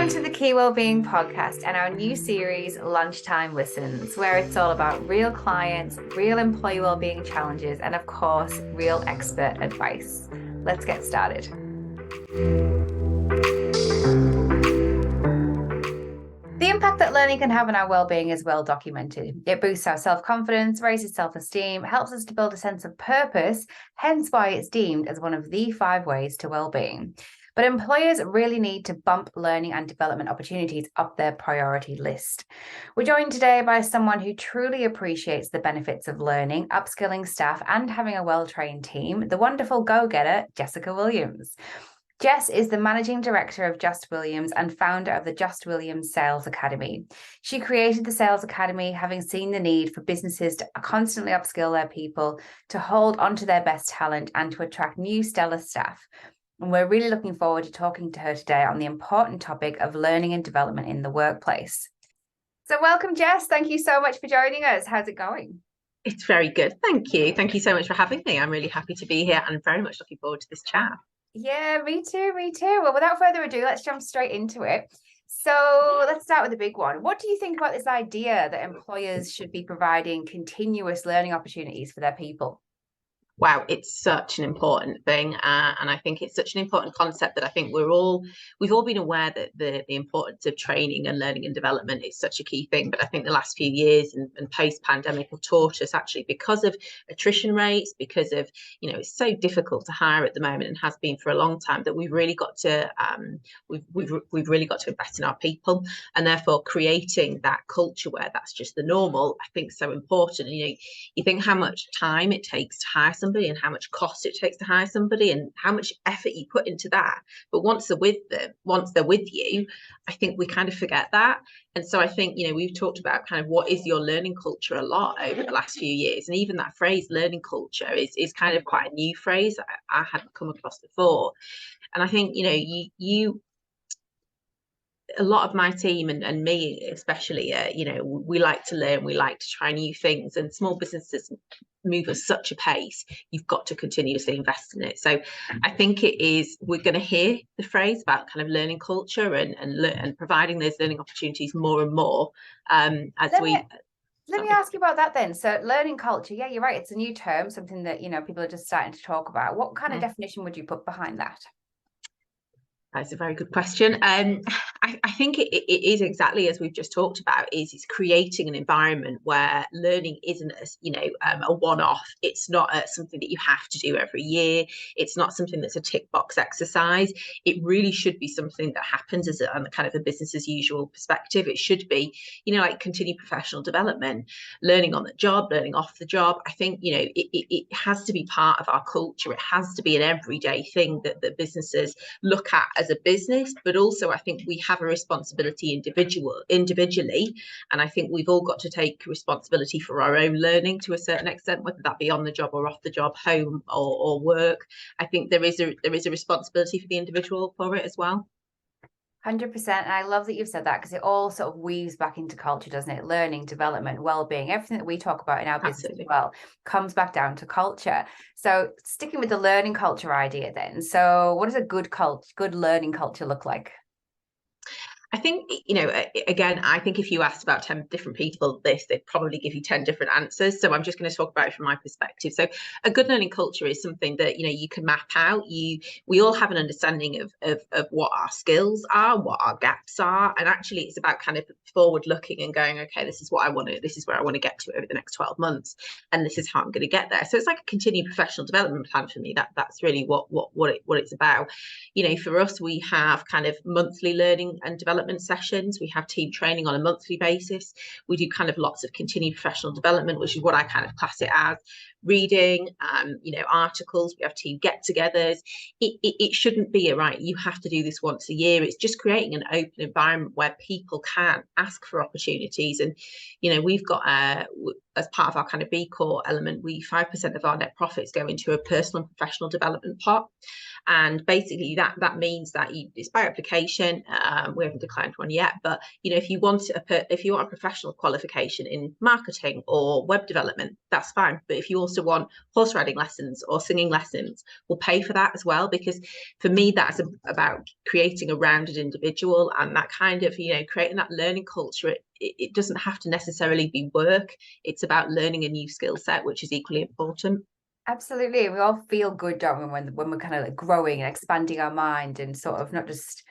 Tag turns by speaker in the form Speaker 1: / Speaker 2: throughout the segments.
Speaker 1: Welcome to the Key Wellbeing Podcast and our new series, Lunchtime Listens, where it's all about real clients, real employee wellbeing challenges, and of course, real expert advice. Let's get started. The impact that learning can have on our well-being is well documented. It boosts our self-confidence, raises self-esteem, helps us to build a sense of purpose, hence why it's deemed as one of the 5 ways to well-being. But employers really need to bump learning and development opportunities up their priority list. We're joined today by someone who truly appreciates the benefits of learning, upskilling staff, and having a well-trained team, the wonderful go-getter, Jess Williams. Jess is the Managing Director of Jess Williams and founder of the Jess Williams Sales Academy. She created the Sales Academy, having seen the need for businesses to constantly upskill their people, to hold onto their best talent, and to attract new stellar staff. And we're really looking forward to talking to her today on the important topic of learning and development in the workplace. So welcome, Jess. Thank you so much for joining us. How's it going?
Speaker 2: It's very good. Thank you. Thank you so much for having me. I'm really happy to be here and very much looking forward to this chat.
Speaker 1: Yeah, me too. Well, without further ado, let's jump straight into it. So let's start with the big one. What do you think about this idea that employers should be providing continuous learning opportunities for their people?
Speaker 2: Wow, it's such an important thing, and I think it's such an important concept that I think we've all been aware that the importance of training and learning and development is such a key thing. But I think the last few years and post-pandemic have taught us, actually, because of attrition rates, because of it's so difficult to hire at the moment and has been for a long time, that we've really got to we've really got to invest in our people, and therefore creating that culture where that's just the normal, I think, is so important. And, you think how much time it takes to hire somebody and how much cost it takes to hire somebody and how much effort you put into that. But once they're with you, I think we kind of forget that. And so I think, we've talked about kind of what is your learning culture a lot over the last few years. And even that phrase learning culture is kind of quite a new phrase I hadn't come across before. And I think, a lot of my team and me especially, we like to learn, we like to try new things, and small businesses move at such a pace, you've got to continuously invest in it. So I think we're going to hear the phrase about kind of learning culture and providing those learning opportunities more and more Let
Speaker 1: me ask you about that then. So learning culture, yeah, you're right, it's a new term, something that people are just starting to talk about. What kind of definition would you put behind that?
Speaker 2: That's a very good question. I think it is exactly as we've just talked about. It's creating an environment where learning isn't a one-off. It's not something that you have to do every year. It's not something that's a tick box exercise. It really should be something that happens on kind of a business as usual perspective. It should be, like continued professional development, learning on the job, learning off the job. I think it has to be part of our culture. It has to be an everyday thing that businesses look at as a business, but also I think we have a responsibility individually, and I think we've all got to take responsibility for our own learning to a certain extent, whether that be on the job or off the job, home or work. I think there is a responsibility for the individual for it as well.
Speaker 1: 100%. And I love that you've said that, because it all sort of weaves back into culture, doesn't it? Learning, development, well-being, everything that we talk about in our business as well comes back down to culture. So sticking with the learning culture idea then. So what does a good learning culture look like?
Speaker 2: I think, again, I think if you asked about 10 different people this, they'd probably give you 10 different answers. So I'm just going to talk about it from my perspective. So a good learning culture is something that, you can map out. We all have an understanding of what our skills are, what our gaps are. And actually, it's about kind of forward looking and going, okay, this is where I want to get to over the next 12 months. And this is how I'm going to get there. So it's like a continued professional development plan for me. That's really what it's about. For us, we have kind of monthly learning and development sessions. We have team training on a monthly basis. We do kind of lots of continued professional development, which is what I kind of class it as. Reading, articles. We have team get-togethers. It shouldn't be you have to do this once a year. It's just creating an open environment where people can ask for opportunities. And we've got as part of our kind of B Corp element, 5% of our net profits go into a personal and professional development pot. And basically that means that it's by application. We haven't declined one yet, but if you want a professional qualification in marketing or web development, that's fine. But if you also also want horse riding lessons or singing lessons, will pay for that as well. Because for me, that's about creating a rounded individual, and that kind of, creating that learning culture. It doesn't have to necessarily be work. It's about learning a new skill set, which is equally important.
Speaker 1: Absolutely. We all feel good, don't we, when we're kind of like growing and expanding our mind and sort of not just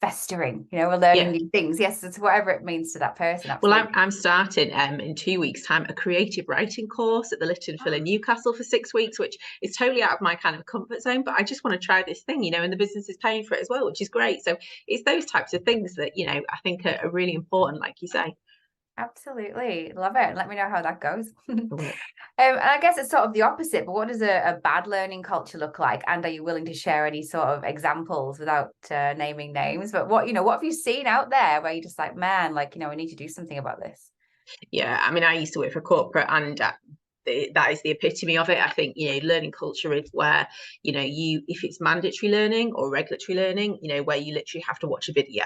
Speaker 1: festering, we're learning new things. Yes, it's whatever it means to that person. Absolutely.
Speaker 2: Well, I'm starting in 2 weeks' time a creative writing course at the Lytton Phil in Newcastle for 6 weeks, which is totally out of my kind of comfort zone, but I just want to try this thing, and the business is paying for it as well, which is great. So it's those types of things that, I think are really important, like you say.
Speaker 1: Absolutely. Love it. Let me know how that goes. And I guess it's sort of the opposite, but what does a bad learning culture look like? And are you willing to share any sort of examples without naming names? But what have you seen out there where you're just like, man, like, we need to do something about this?
Speaker 2: Yeah, I mean, I used to work for corporate, and that is the epitome of it. I think, learning culture is where, if it's mandatory learning or regulatory learning, where you literally have to watch a video,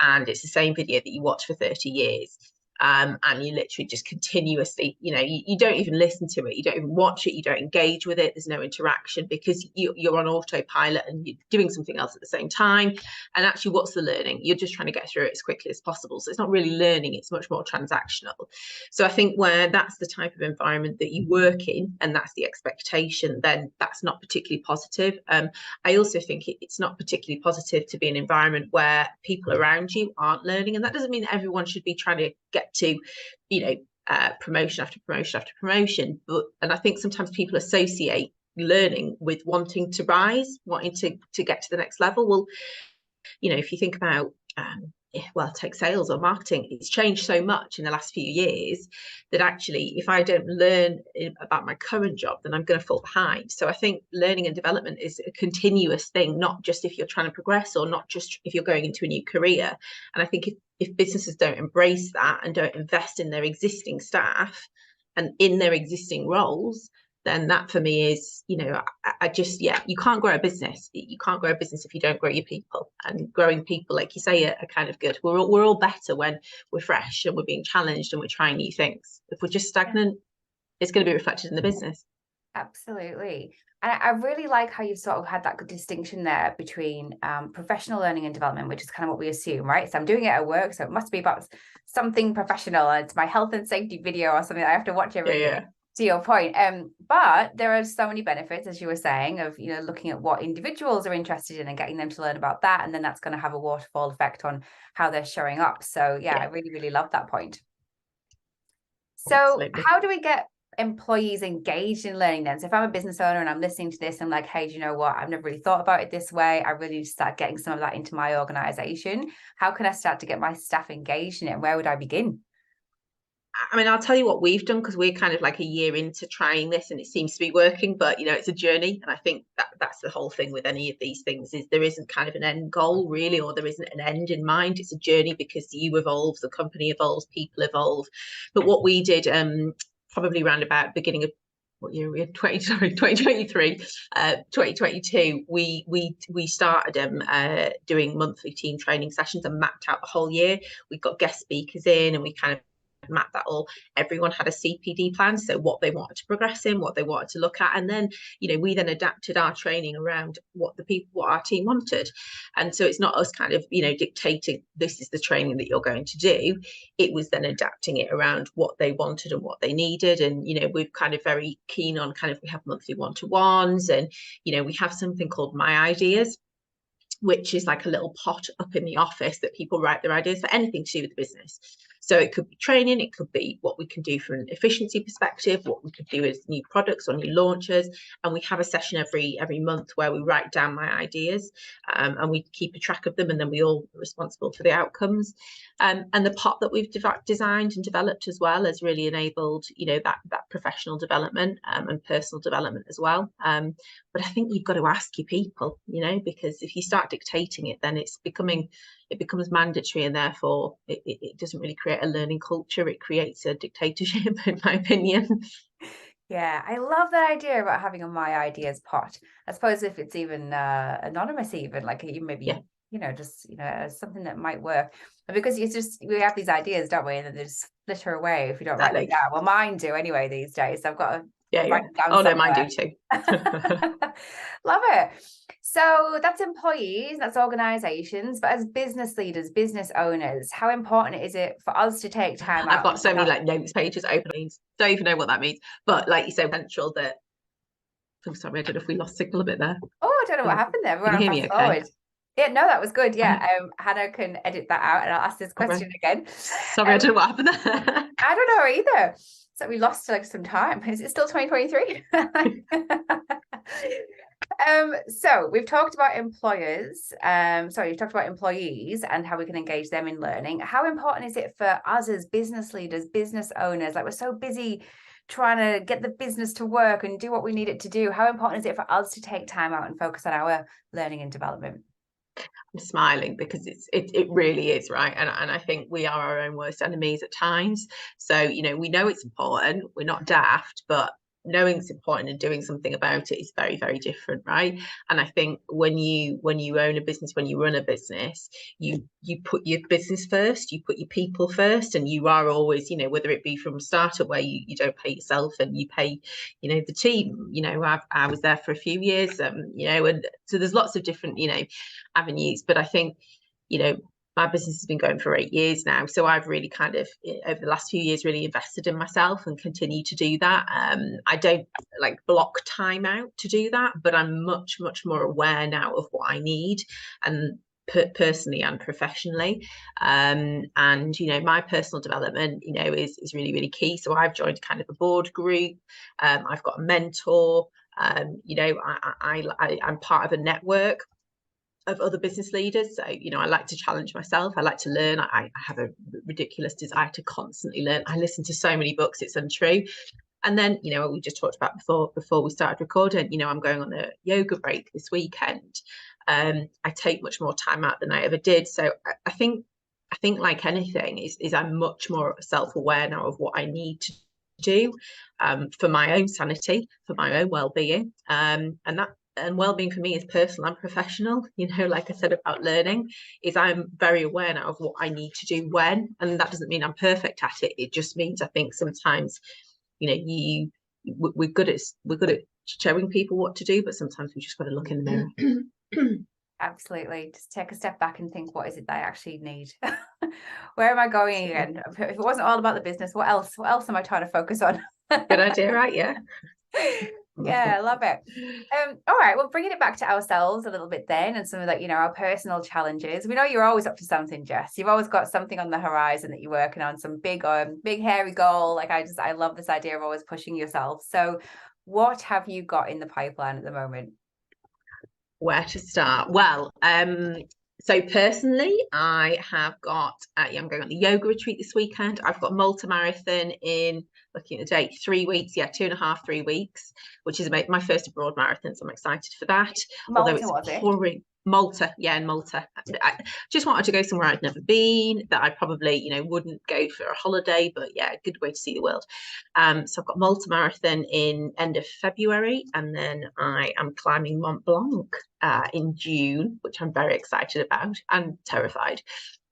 Speaker 2: and it's the same video that you watch for 30 years. And you literally just continuously, you don't even listen to it, you don't even watch it, you don't engage with it, there's no interaction, because you're on autopilot and you're doing something else at the same time. And actually, what's the learning? You're just trying to get through it as quickly as possible. So it's not really learning, it's much more transactional. So I think where that's the type of environment that you work in, and that's the expectation, then that's not particularly positive. I also think it's not particularly positive to be an environment where people around you aren't learning. And that doesn't mean that everyone should be trying to get to promotion after promotion after promotion, and I think sometimes people associate learning with wanting to rise, wanting to get to the next level. Well, if you think about take sales or marketing, it's changed so much in the last few years that actually, if I don't learn about my current job, then I'm going to fall behind. So I think learning and development is a continuous thing, not just if you're trying to progress, or not just if you're going into a new career. And I think if businesses don't embrace that and don't invest in their existing staff and in their existing roles, then that for me is, you can't grow a business. You can't grow a business if you don't grow your people. And growing people, like you say, are kind of good. We're all better when we're fresh and we're being challenged and we're trying new things. If we're just stagnant, it's going to be reflected in the business.
Speaker 1: Absolutely. And I really like how you sort of had that good distinction there between professional learning and development, which is kind of what we assume, right? So I'm doing it at work, so it must be about something professional, and it's my health and safety video or something that I have to watch every day. To your point. But there are so many benefits, as you were saying, of looking at what individuals are interested in and getting them to learn about that, and then that's going to have a waterfall effect on how they're showing up. So I really, really love that point. So absolutely. How do we get employees engaged in learning then? So if I'm a business owner and I'm listening to this, I'm like, hey, do you know what? I've never really thought about it this way. I really need to start getting some of that into my organization. How can I start to get my staff engaged in it? Where would I begin?
Speaker 2: I mean, I'll tell you what we've done, because we're kind of like a year into trying this and it seems to be working, but it's a journey. And I think that's the whole thing with any of these things, is there isn't kind of an end goal really, or there isn't an end in mind. It's a journey, because you evolve, the company evolves, people evolve. But what we did probably around about beginning of what year we had 2023 2022, we started doing monthly team training sessions and mapped out the whole year. We got guest speakers in and we kind of map that all. Everyone had a CPD plan, so what they wanted to progress in, what they wanted to look at, and then we then adapted our training around what our team wanted. And so it's not us kind of dictating this is the training that you're going to do. It was then adapting it around what they wanted and what they needed. And we're kind of very keen on we have monthly one-to-ones, and we have something called My Ideas, which is like a little pot up in the office that people write their ideas for anything to do with the business. So it could be training, it could be what we can do from an efficiency perspective, what we could do with new products or new launches. And we have a session every month where we write down my ideas, and we keep a track of them, and then we all are responsible for the outcomes. And the pot that we've designed and developed as well has really enabled, that professional development and personal development as well. But I think you've got to ask your people, because if you start dictating it, then it becomes mandatory, and therefore it doesn't really create a learning culture. It creates a dictatorship, in my opinion.
Speaker 1: Yeah, I love that idea about having a My Ideas pot. I suppose if it's even anonymous, even like maybe just something that might work, because we have these ideas, don't we, and then they just flitter away if you don't write them down. Well, mine do anyway these days. I've got
Speaker 2: Yeah, yeah.
Speaker 1: Write it down
Speaker 2: Oh no, mine do
Speaker 1: somewhere.
Speaker 2: too.
Speaker 1: Love it. So that's employees, that's organizations, but as business leaders, business owners, how important is it for us to take time out?
Speaker 2: I've got so many like notes pages open. Don't even know what that means. But like you said, potential that. I'm sorry, I don't know if we lost signal a bit there.
Speaker 1: Oh, I don't know what happened there. We
Speaker 2: Can
Speaker 1: went
Speaker 2: you
Speaker 1: on
Speaker 2: hear me
Speaker 1: fast
Speaker 2: okay?
Speaker 1: forward. Yeah, no, that was good. Yeah. Hannah can edit that out and I'll ask this question again.
Speaker 2: Sorry, I don't know what happened there.
Speaker 1: I don't know either. So we lost like some time. Is it still 2023? So we've talked about employers. You've talked about employees and how we can engage them in learning. How important is it for us as business leaders, business owners? Like, we're so busy trying to get the business to work and do what we need it to do. How important is it for us to take time out and focus on our learning and development?
Speaker 2: I'm smiling because it really is, right? And I think we are our own worst enemies at times. So, we know it's important. We're not daft, but knowing it's important and doing something about it is very, very different, right? And I think when you own a business, when you run a business, you put your business first, you put your people first, and you are always, whether it be from a startup where you don't pay yourself and you pay, the team. I was there for a few years, and so there's lots of different, avenues. But I think, my business has been going for 8 years now. So I've really kind of, over the last few years, really invested in myself and continue to do that. I don't like block time out to do that, but I'm much, much more aware now of what I need, and personally and professionally. And, my personal development, is really, really key. So I've joined kind of a board group. I've got a mentor. I'm part of a network of other business leaders. So, I like to challenge myself. I like to learn. I have a ridiculous desire to constantly learn. I listen to so many books, it's untrue. And then, we just talked about before we started recording, I'm going on a yoga break this weekend. I take much more time out than I ever did. So I think like anything is I'm much more self-aware now of what I need to do for my own sanity, for my own well-being. And well-being for me is personal and professional. Like I said about learning, is I'm very aware now of what I need to do when, and that doesn't mean I'm perfect at it. It just means I think sometimes, we're good at showing people what to do, but sometimes we just got to look in the mirror.
Speaker 1: Absolutely. Just take a step back and think, what is it that I actually need? Where am I going again? If it wasn't all about the business, what else am I trying to focus on?
Speaker 2: Good idea, right? Yeah.
Speaker 1: Yeah, I love it. All right, well, bringing it back to ourselves a little bit then, and some of that, our personal challenges. We know you're always up to something, Jess. You've always got something on the horizon that you're working on, some big hairy goal. Like, I love this idea of always pushing yourself. So what have you got in the pipeline at the moment?
Speaker 2: Where to start? Well, so personally, I have got, I'm going on the yoga retreat this weekend. I've got Malta Marathon in, looking at the date, 3 weeks. Yeah, 2.5, 3 weeks, which is my first abroad marathon. So I'm excited for that.
Speaker 1: Malta,
Speaker 2: although it's pouring. Malta, yeah, in Malta. I just wanted to go somewhere I'd never been, that I probably, wouldn't go for a holiday, but yeah, a good way to see the world. So I've got Malta Marathon in end of February, and then I am climbing Mont Blanc in June, which I'm very excited about and terrified.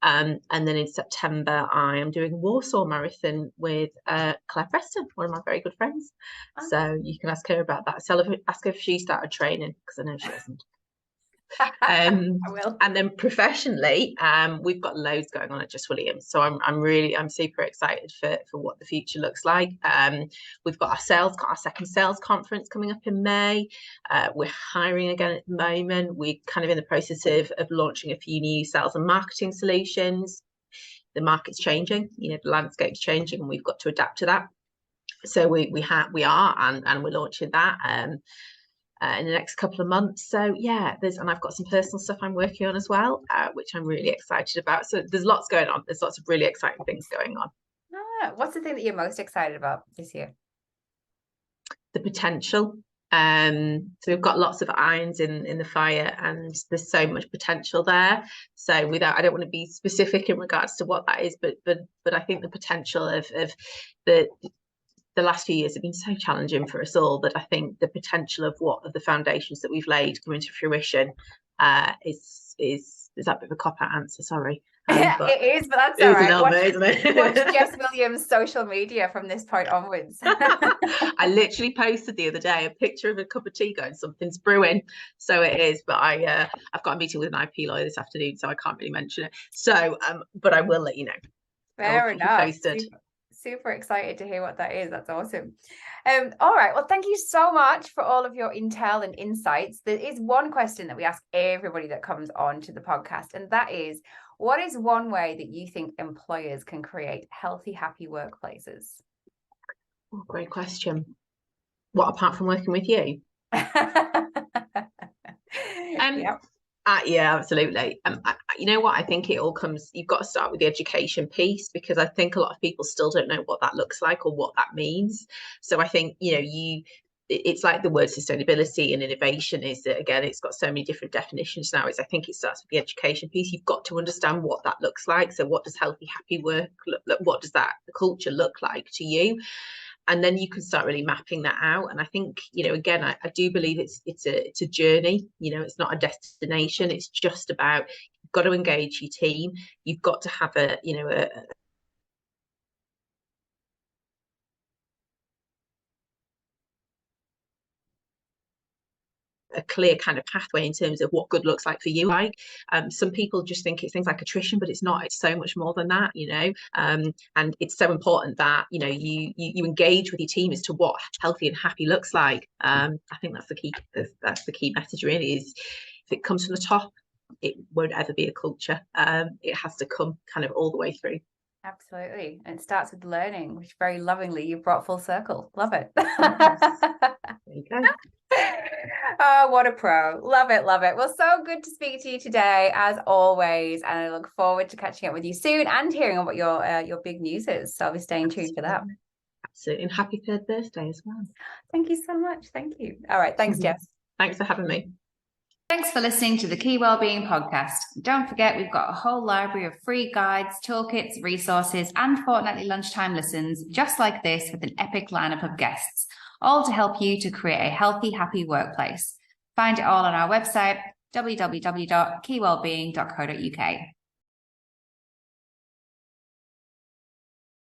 Speaker 2: And then in September, I am doing Warsaw Marathon with Claire Preston, one of my very good friends. Oh. So you can ask her about that. So ask her if she started training, because I know she hasn't. I will. And then professionally, we've got loads going on at Jess Williams. So I'm super excited for what the future looks like. We've got our second sales conference coming up in May. We're hiring again at the moment. We're kind of in the process of launching a few new sales and marketing solutions. The market's changing, the landscape's changing, and we've got to adapt to that. So we are, and we're launching that in the next couple of months. So yeah, and I've got some personal stuff I'm working on as well, which I'm really excited about. So there's lots going on. There's lots of really exciting things going on.
Speaker 1: What's the thing that you're most excited about this year?
Speaker 2: The potential. So we've got lots of irons in the fire, and there's so much potential there. So I don't want to be specific in regards to what that is, but I think the potential of the last few years have been so challenging for us all, that I think the potential of the foundations that we've laid coming to fruition is that bit of a cop-out answer, sorry. But
Speaker 1: it is, but that's
Speaker 2: it
Speaker 1: all
Speaker 2: is a
Speaker 1: right.
Speaker 2: little bit, isn't it?
Speaker 1: Watch Jess Williams' social media from this point onwards.
Speaker 2: I literally posted the other day a picture of a cup of tea going, something's brewing. So it is, but I've got a meeting with an IP lawyer this afternoon, so I can't really mention it. So, but I will let you know.
Speaker 1: Fair enough. Super excited to hear what that is. That's awesome. All right. Well, thank you so much for all of your intel and insights. There is one question that we ask everybody that comes on to the podcast, and that is, what is one way that you think employers can create healthy, happy workplaces?
Speaker 2: Oh, great question. What, apart from working with you?
Speaker 1: Yep.
Speaker 2: Yeah, absolutely. You know what? I think it all comes, you've got to start with the education piece, because I think a lot of people still don't know what that looks like or what that means. So I think, it's like the word sustainability and innovation is that, again, it's got so many different definitions now. I think it starts with the education piece. You've got to understand what that looks like. So what does healthy, happy work look like? What does that culture look like to you? And then you can start really mapping that out. And I think, again, I do believe it's a journey. It's not a destination. It's just about, you've got to engage your team. You've got to have a clear kind of pathway in terms of what good looks like for you. Some people just think it's things like attrition, but it's not. It's so much more than that, and it's so important that you engage with your team as to what healthy and happy looks like. I think that's the key message, really, is if it comes from the top, it won't ever be a culture. It has to come kind of all the way through.
Speaker 1: Absolutely. And it starts with learning, which very lovingly you've brought full circle. Love it.
Speaker 2: There you go.
Speaker 1: Oh, what a pro. Love it. Love it. Well, so good to speak to you today, as always. And I look forward to catching up with you soon and hearing what your big news is. So I'll be staying tuned for that.
Speaker 2: Absolutely. And happy 3rd birthday as well.
Speaker 1: Thank you so much. Thank you. All right. Thanks, Jess.
Speaker 2: Thanks for having me.
Speaker 1: Thanks for listening to the Key Wellbeing Podcast. Don't forget, we've got a whole library of free guides, toolkits, resources, and fortnightly lunchtime listens, just like this, with an epic lineup of guests, all to help you to create a healthy, happy workplace. Find it all on our website, www.keywellbeing.co.uk.